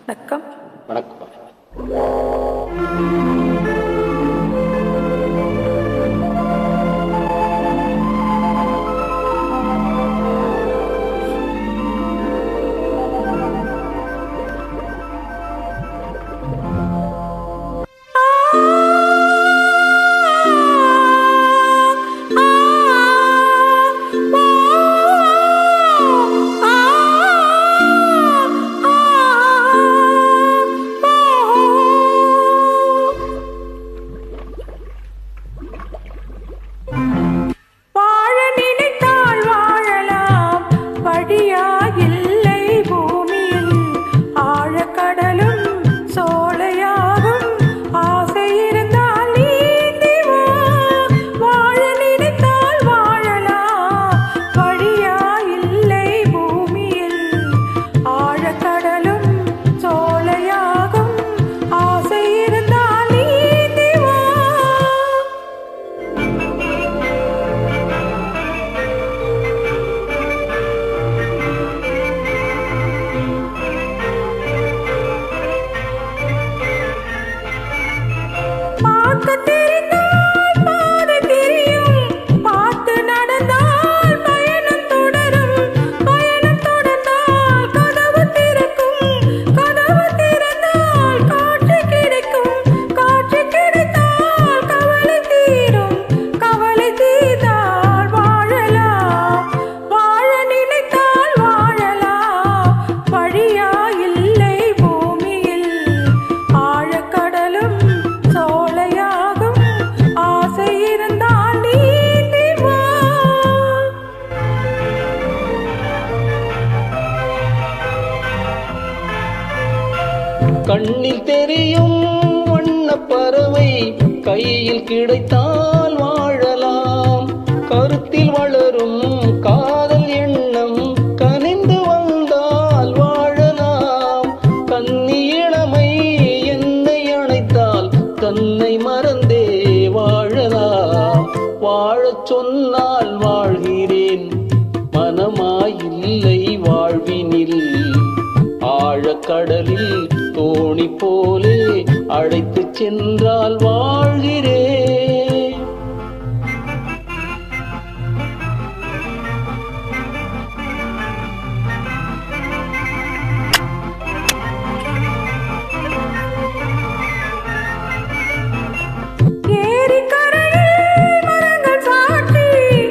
வணக்கம். வணக்கம். கண்ணில் தெரியும் வண்ணப் பறவை கையில் கிடைத்தால் வாழலாம். கருத்தில் வளரும் காதல் எண்ணம் கனிந்து வந்தால் வாழலாம். கன்னி இளமை என்னை அணைத்தால் தன்னை மறந்தே வாழலாம். வாழச் சொன்னால் வாழ்கிறேன், மனமாயில்லை வாழ்வினில். ஆழக்கடலில் தோணி போலே அழைத்து சென்றால் வாழ்கிறேன்.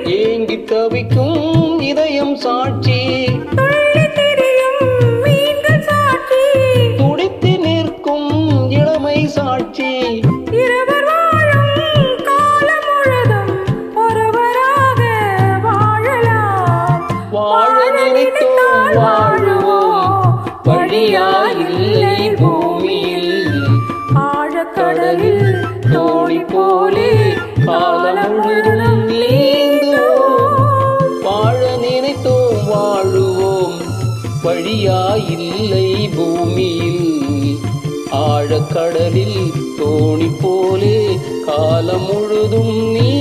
ஏங்கி தவிக்கும் இதயம் சாட்சி, சாட்சி. இருவர் வாழும் காலம் முழுதும் ஒருவராக வாழலாம். வாழ நினைத்தோம் வாழுவோம், வழியாயில்லை பூமியில். ஆழக்கடலில் தோணி போலே காலம் முழுதும் நீந்துவோம். வாழ நினைத்தோம் வாழுவோம், வழியாயில்லை பூமியில். ஆழக்கடலில் தோணி போலே காலம் முழுதும் நீ